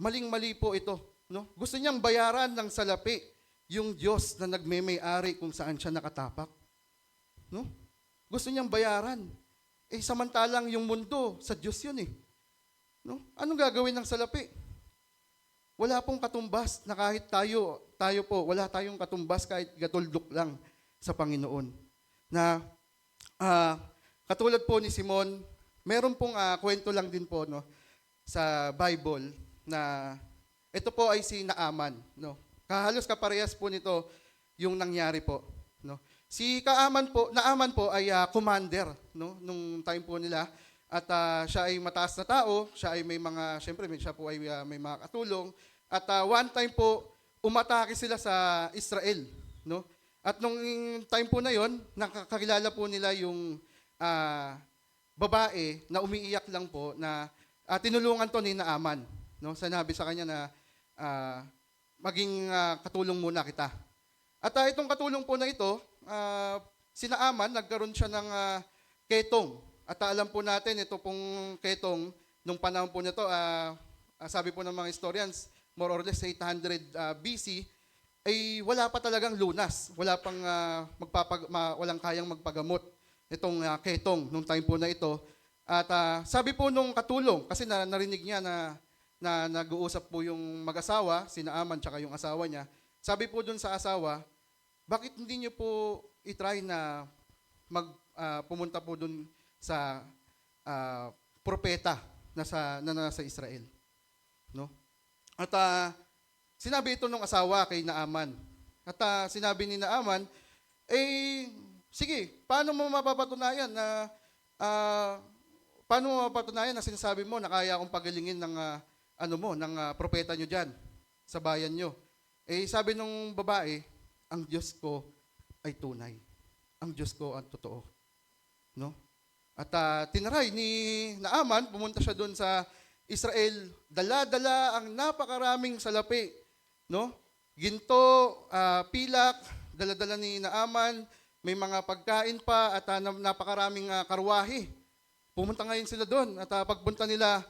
maling-mali po ito. No? Gusto niyang bayaran ng salapi yung Diyos na nagme-may-ari kung saan siya nakatapak. No? Gusto niyang bayaran. Samantalang yung mundo, sa Diyos yun eh. No? Anong gagawin ng salapi? Wala pong katumbas na kahit tayo po, wala tayong katumbas kahit gatuldok lang sa Panginoon. Na katulad po ni Simon, meron pong kwento lang din po, no, sa Bible na ito po ay si Naaman, no. Halos kaparehas po nito yung nangyari po, no. Si Naaman po ay commander, no, nung time po nila, at siya ay mataas na tao, siya ay may mga, syempre siya po ay may mga katulong, at one time po umatake sila sa Israel, no. At nung time po na yon, nakakilala po nila yung babae na umiiyak lang po na tinulungan to ni Naaman, no. Sinabi sa kanya na maging katulong muna kita. At itong katulong po na ito, si Naaman, nagkaroon siya ng ketong. At alam po natin, ito pong ketong, nung panahon po nito, sabi po ng mga historians, more or less 800 BC, ay wala pa talagang lunas. Wala pang walang kayang magpagamot itong ketong nung time po na ito. At sabi po nung katulong, kasi narinig niya na nag-uusap po yung mag-asawa, si Naaman tsaka yung asawa niya. Sabi po dun sa asawa, bakit hindi niyo po itry na pumunta po dun sa propeta na nasa Israel? No? At sinabi ito nung asawa kay Naaman. At sinabi ni Naaman, sige, paano mo mapapatunayan na sinasabi mo na kaya akong pagalingin ng ng propeta nyo dyan sa bayan nyo? Sabi nung babae, ang Diyos ko ay tunay. Ang Diyos ko ang totoo. No? At tinaray ni Naaman, pumunta siya doon sa Israel, dala-dala ang napakaraming salapi, no? Ginto, pilak, dala-dala ni Naaman, may mga pagkain pa at napakaraming karwahe. Pumunta ngayon sila doon at pagpunta nila,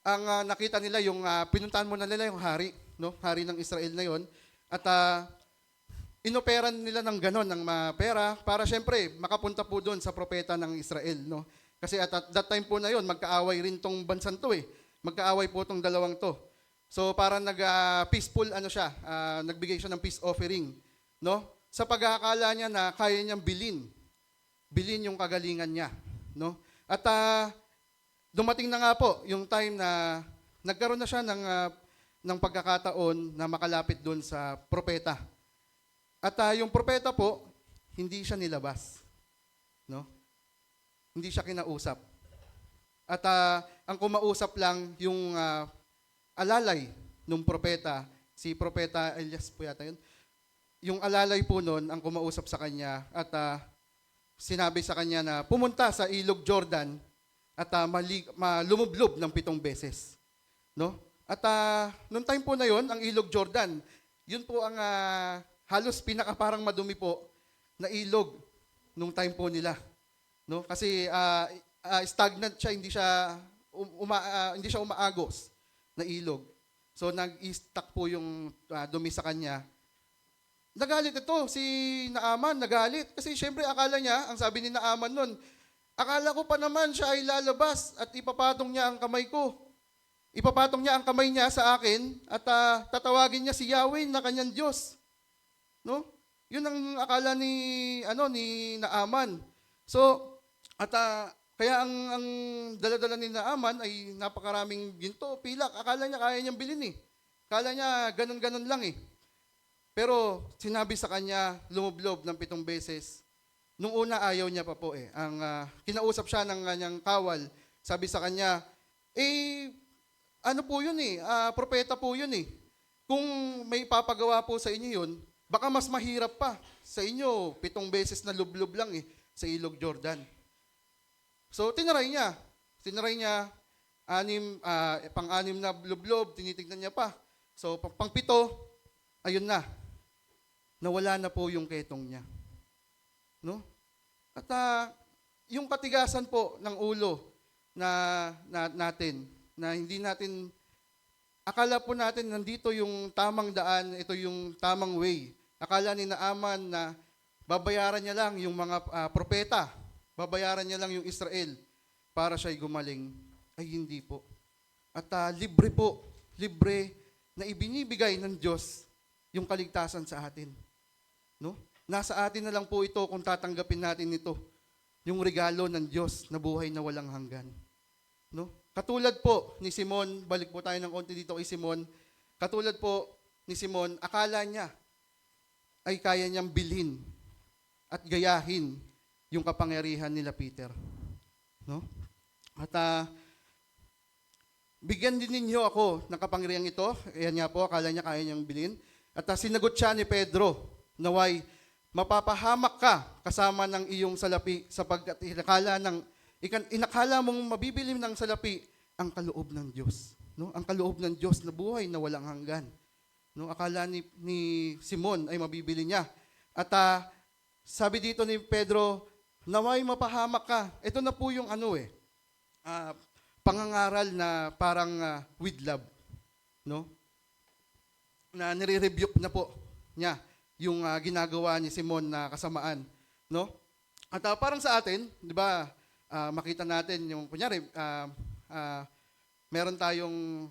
ang nakita nila yung pinuntahan muna nila yung hari, no? Hari ng Israel na yon. At inoperan nila ng ganon ng pera para syempre makapunta po doon sa propeta ng Israel, no? Kasi at that time po na yon, magkaaway rin tong bansan to eh. Magkaaway po tong dalawang to. So para peaceful nagbigay siya ng peace offering, no? Sa pag-aakala niya na kaya niyang bilhin yung kagalingan niya, no? At dumating na nga po yung time na nagkaroon na siya ng pagkakataon na makalapit doon sa propeta. At yung propeta po, hindi siya nilabas, no? Hindi siya kinausap. At ang kumausap lang yung alalay ng propeta, si propeta Elias po yata yun. Yung alalay po noon ang kumausap sa kanya at sinabi sa kanya na pumunta sa Ilog Jordan at lumublob ng 7 beses. No? At noong time po na yon, ang Ilog Jordan, yun po ang halos parang madumi po na ilog nung time po nila. No? Kasi stagnant siya, hindi siya umaagos na ilog. So nag-stuck po yung dumi sa kanya. Nagalit ito, si Naaman nagalit. Kasi syempre akala niya, ang sabi ni Naaman nun, akala ko pa naman siya ay lalabas at ipapatong niya ang kamay ko. Ipapatong niya ang kamay niya sa akin at tatawagin niya si Yahweh na kanyang Diyos. No? Yun ang akala ni Naaman. So, at kaya ang dala-dala ni Naaman ay napakaraming ginto, pilak. Akala niya kaya niyang bilhin eh. Akala niya ganun-ganun lang eh. Pero sinabi sa kanya, lumublob ng 7 beses. Nung una, ayaw niya pa po eh. Kinausap siya ng kanyang kawal. Sabi sa kanya, ano po yun eh, propeta po yun eh. Kung may papagawa po sa inyo yun, baka mas mahirap pa. Sa inyo, 7 beses na lublob lang eh, sa Ilog Jordan. So, tinry niya. Pang-anim na lublob, tinitignan niya pa. So, pang-7, ayun na. Nawala na po yung ketong niya. No? At yung katigasan po ng ulo natin, na hindi natin, akala po natin nandito yung tamang daan, ito yung tamang way. Akala ni Naaman na babayaran niya lang yung mga propeta, babayaran niya lang yung Israel para siya'y gumaling. Ay hindi po. At libre na ibinibigay ng Diyos yung kaligtasan sa atin. No? Nasa atin na lang po ito kung tatanggapin natin ito. Yung regalo ng Diyos na buhay na walang hanggan. No? Katulad po ni Simon, balik po tayo ng konti dito kay Simon. Katulad po ni Simon, akala niya ay kaya niyang bilhin at gayahin yung kapangyarihan nila Peter. No? At bigyan din ninyo ako ng kapangyarihan ito. Ayan nga po, akala niya kaya niyang bilhin. At sinagot siya ni Pedro, naway, mapapahamak ka kasama ng iyong salapi sapagkat inakala mong mabibili ng salapi ang kaloob ng Diyos. No? Ang kaloob ng Diyos na buhay na walang hanggan. No? Akala ni Simon ay mabibili niya. At sabi dito ni Pedro, naway mapahamak ka. Ito na po yung pangangaral na parang with love. No? Na nire-rebuke na po niya yung ginagawa ni Simon na kasamaan, no? At parang sa atin, 'di ba? Makita natin yung kunyari meron tayong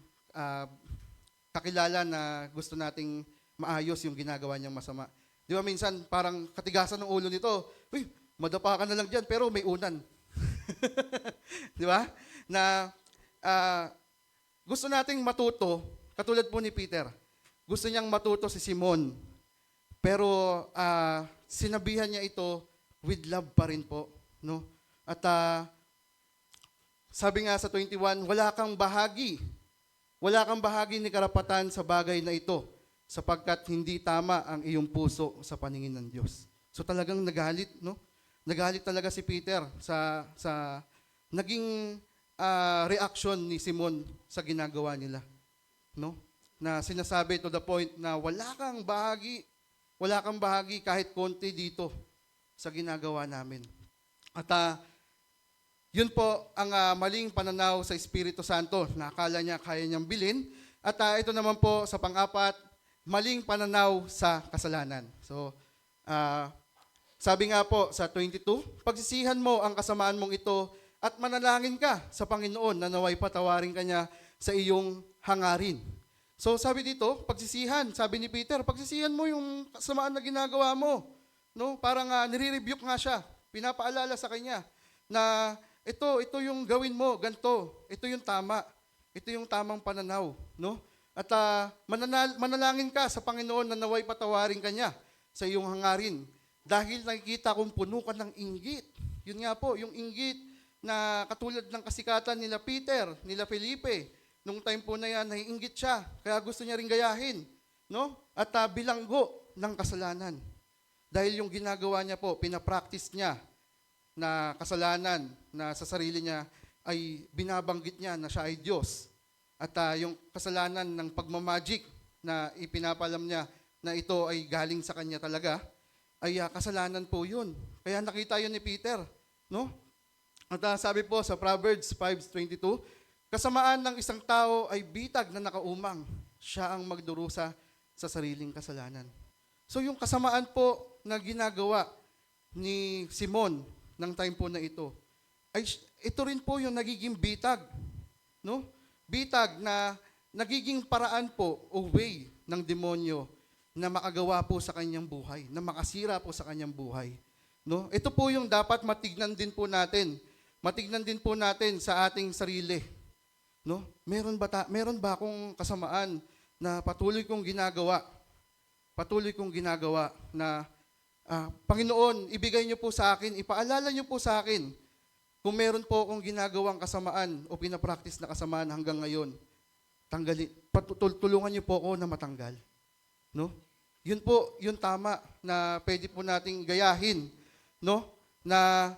kakilala na gusto nating maayos yung ginagawa niyang masama. 'Di ba minsan parang katigasan ng ulo nito, uy, madapa ka na lang diyan pero may unan. 'Di ba? Na gusto nating matuto, katulad po ni Peter. Gusto niyang matuto si Simon. Pero sinabihan niya ito with love pa rin po, no? At sabi nga sa 21, wala kang bahagi ni karapatan sa bagay na ito, sapagkat hindi tama ang iyong puso sa paningin ng Diyos. So talagang nagalit, no? Nagalit talaga si Peter sa naging reaction ni Simon sa ginagawa nila, no? Na sinasabi to the point na wala wala kang bahagi kahit konti dito sa ginagawa namin. At yun po ang maling pananaw sa Espiritu Santo na akala niya kaya niyang bilhin. At ito naman po sa pang-apat, maling pananaw sa kasalanan. So, sabi nga po sa 22, pagsisihan mo ang kasamaan mong ito at manalangin ka sa Panginoon na naway patawarin ka niya sa iyong hangarin. So sabi dito, pagsisihan, sabi ni Peter, pagsisihan mo yung kasamaan na ginagawa mo. No? Parang nire-rebuke nga siya, pinapaalala sa kanya na ito yung gawin mo, ganito, ito yung tama, ito yung tamang pananaw. No? At manalangin ka sa Panginoon na naway patawarin ka niya sa iyong hangarin. Dahil nakikita kong puno ka ng inggit. Yun nga po, yung inggit na katulad ng kasikatan nila Peter, nila Felipe. Nung time po na yan, naiinggit siya. Kaya gusto niya rin gayahin. No? At bilanggo ng kasalanan. Dahil yung ginagawa niya po, pinapractice niya na kasalanan na sa sarili niya ay binabanggit niya na siya ay Diyos. At yung kasalanan ng pagmamagic na ipinapalam niya na ito ay galing sa kanya talaga, ay kasalanan po yun. Kaya nakita yun ni Peter. No? At sabi po sa Proverbs 5:22, kasamaan ng isang tao ay bitag na nakaumang. Siya ang magdurusa sa sariling kasalanan. So yung kasamaan po na ginagawa ni Simon ng time po na ito, ay ito rin po yung nagiging bitag. No? Bitag na nagiging paraan po o way ng demonyo na makagawa po sa kanyang buhay, na makasira po sa kanyang buhay. No? Ito po yung dapat matignan din po natin. Matignan din po natin sa ating sarili. No? Meron ba akong kasamaan na patuloy kong ginagawa? Patuloy kong ginagawa na Panginoon, ibigay niyo po sa akin, ipaalala niyo po sa akin kung meron po akong ginagawang kasamaan o pinapractice na kasamaan hanggang ngayon. Tulungan niyo po ako na matanggal. No? Yun po, yun tama na pwede po nating gayahin, no? Na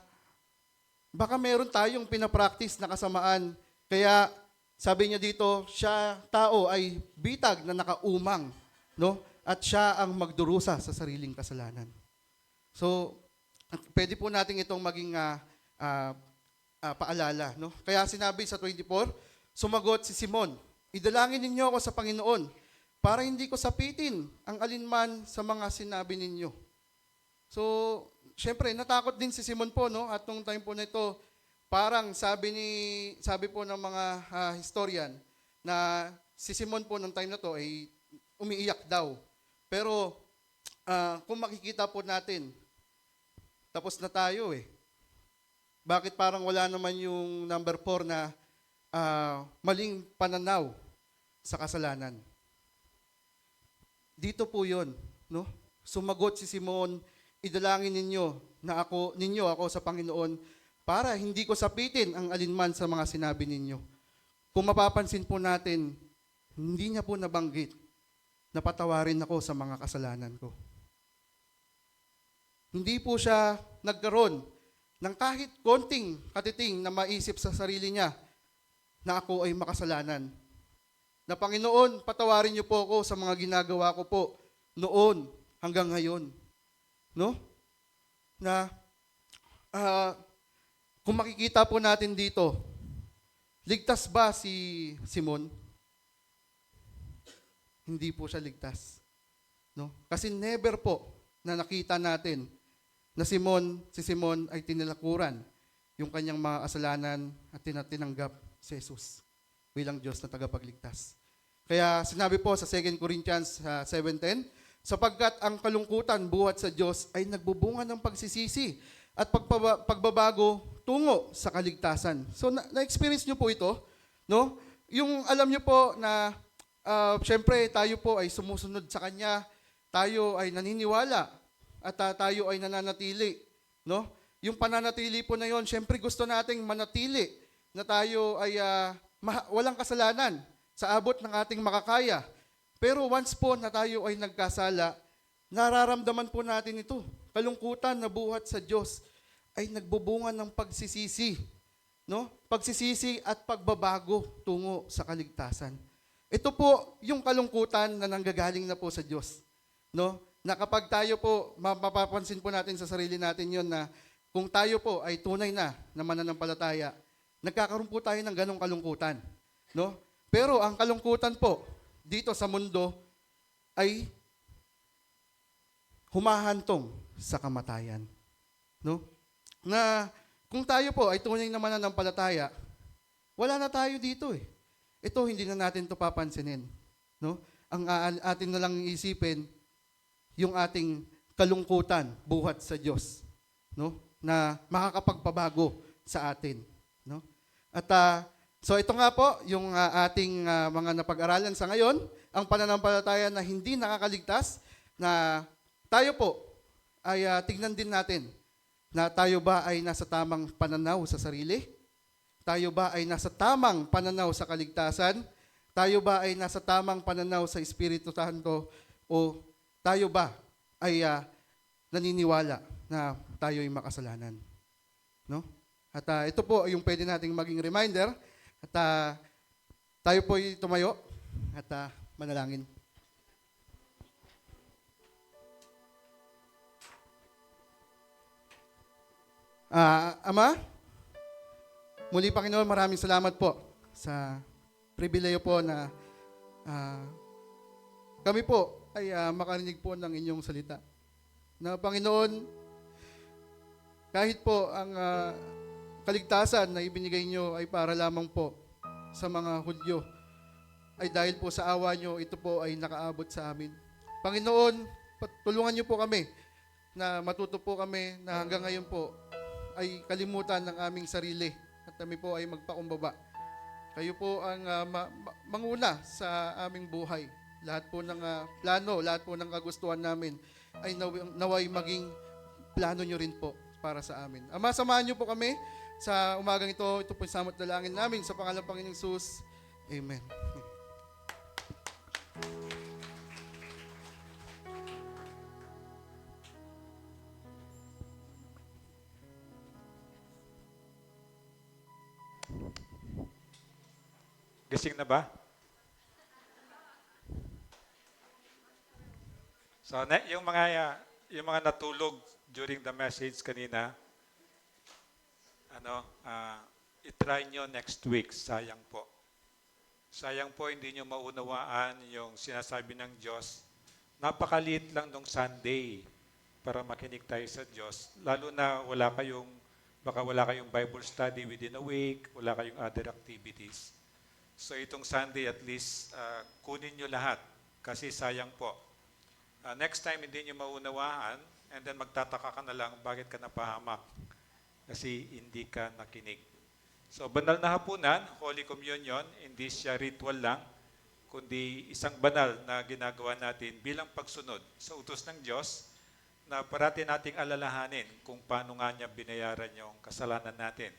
baka meron tayong pinapractice na kasamaan, kaya sabi niya dito, siya tao ay bitag na nakaumang, no? At siya ang magdurusa sa sariling kasalanan. So, pwede po natin itong maging paalala, no? Kaya sinabi sa 24, sumagot si Simon, idalangin ninyo ako sa Panginoon para hindi ko sapitin ang alinman sa mga sinabi ninyo. So, syempre, natakot din si Simon po, no? At nung time po na ito, parang sabi po ng mga historian na si Simon po nung time na to ay umiiyak daw. Pero kung makikita po natin, tapos na tayo eh. Bakit parang wala naman yung number 4 na maling pananaw sa kasalanan? Dito po yun, no? Sumagot si Simon, idalangin ninyo ako sa Panginoon para hindi ko sapitin ang alinman sa mga sinabi ninyo. Kung mapapansin po natin, hindi niya po nabanggit na patawarin ako sa mga kasalanan ko. Hindi po siya nagkaroon ng kahit konting katiting na maisip sa sarili niya na ako ay makasalanan. Na Panginoon, patawarin niyo po ako sa mga ginagawa ko po noon hanggang ngayon. No? Na kung makikita po natin dito, ligtas ba si Simon? Hindi po siya ligtas. No? Kasi never po na nakita natin na si Simon ay tinilakuran yung kanyang mga kasalanan at tinanggap si Jesus bilang Diyos na tagapagligtas. Kaya sinabi po sa 2 Corinthians 7:10, sapagkat ang kalungkutan buhat sa Diyos ay nagbubunga ng pagsisisi at pagbabago tungo sa kaligtasan. So na-experience nyo po ito, no? Yung alam nyo po na syempre tayo po ay sumusunod sa Kanya, tayo ay naniniwala at tayo ay nananatili, no? Yung pananatili po na yon, syempre gusto nating manatili na tayo ay walang kasalanan sa abot ng ating makakaya. Pero once po na tayo ay nagkasala, nararamdaman po natin ito. Kalungkutan na buhat sa Diyos ay nagbubunga ng pagsisisi, no? Pagsisisi at pagbabago tungo sa kaligtasan. Ito po yung kalungkutan na nanggagaling na po sa Diyos, no? na kapag tayo po, mapapansin po natin sa sarili natin yon na kung tayo po ay tunay na mananampalataya, nagkakaroon po tayo ng ganong kalungkutan. No? Pero ang kalungkutan po dito sa mundo ay humahantong sa kamatayan. No? Na kung tayo po ay tunay na mananampalataya, wala na tayo dito eh. Ito, hindi na natin ito papansinin. No? Ang atin na lang isipin, yung ating kalungkutan buhat sa Diyos. No? Na makakapagpabago sa atin. No? At so ito nga po, yung ating mga napag-aralan sa ngayon, ang pananampalataya na hindi nakakaligtas, na tayo po ay tignan din natin na tayo ba ay nasa tamang pananaw sa sarili? Tayo ba ay nasa tamang pananaw sa kaligtasan? Tayo ba ay nasa tamang pananaw sa Espiritu Santo? O tayo ba ay naniniwala na tayo ay makasalanan? No? At ito po yung pwede nating maging reminder. At tayo po ay tumayo at manalangin. Ama, muli Panginoon, maraming salamat po sa pribileyo po na kami po ay makarinig po ng inyong salita. Na Panginoon, kahit po ang kaligtasan na ibinigay nyo ay para lamang po sa mga Hudyo, ay dahil po sa awa nyo, ito po ay nakaabot sa amin. Panginoon, tulungan nyo po kami na matuto po kami na hanggang ngayon po ay kalimutan ng aming sarili at kami po ay magpakumbaba. Kayo po ang manguna sa aming buhay. Lahat po ng plano, lahat po ng kagustuhan namin ay naway maging plano nyo rin po para sa amin. Ama, samahan nyo po kami sa umagang ito. Ito po yung samot dalangin namin sa pangalan ng Panginoong Jesus. Amen. Gising na ba? So, yung mga natulog during the message kanina, i-try nyo next week. Sayang po. Sayang po hindi nyo maunawaan yung sinasabi ng Diyos. Napakaliit lang nung Sunday para makinig tayo sa Diyos. Lalo na baka wala kayong Bible study within a week, wala kayong other activities. So itong Sunday at least kunin nyo lahat kasi sayang po. Next time hindi nyo maunawaan and then magtataka ka na lang bakit ka napahamak kasi hindi ka nakinig. So banal na hapunan, Holy Communion, hindi siya ritual lang kundi isang banal na ginagawa natin bilang pagsunod sa utos ng Diyos na parati nating alalahanin kung paano nga niya binayaran yung kasalanan natin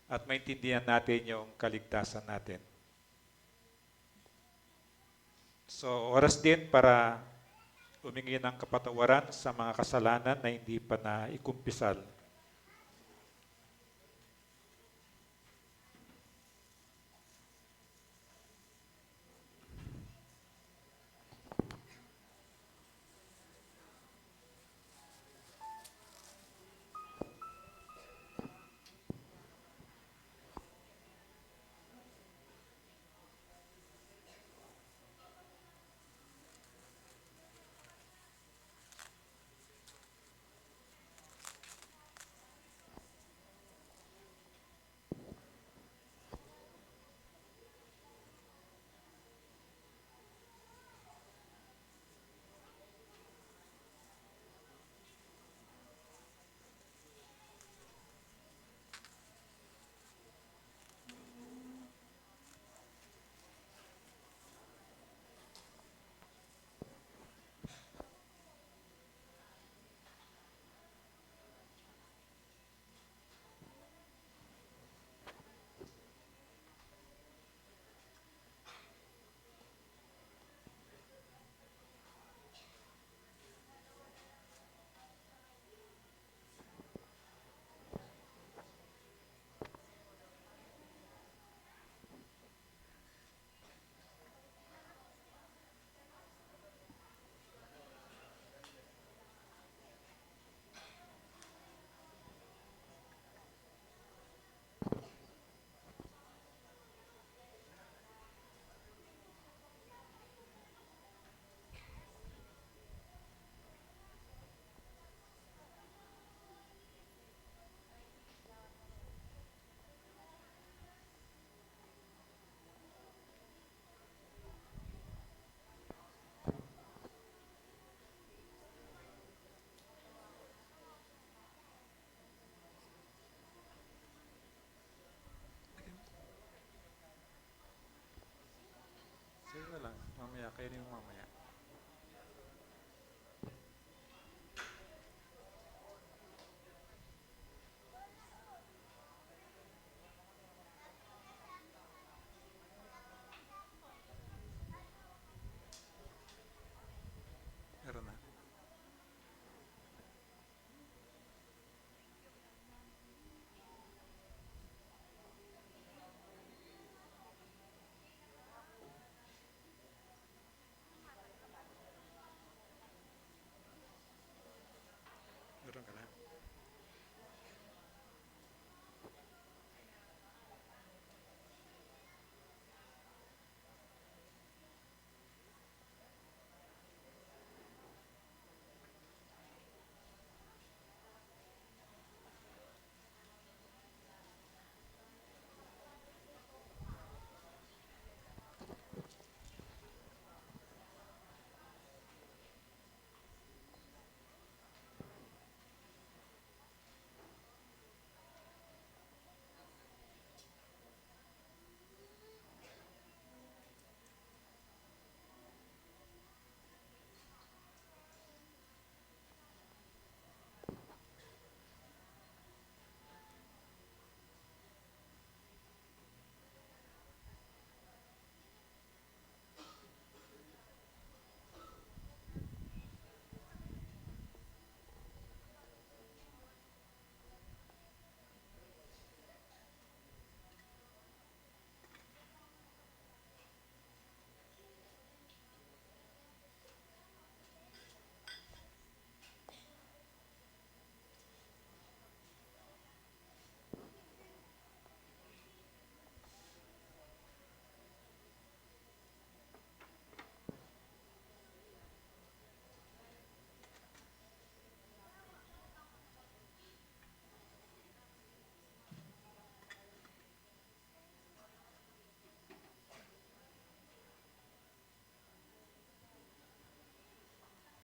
at maintindihan natin yung kaligtasan natin. So, oras din para humingi ng kapatawaran sa mga kasalanan na hindi pa naikumpisal. kainin mo mamaya.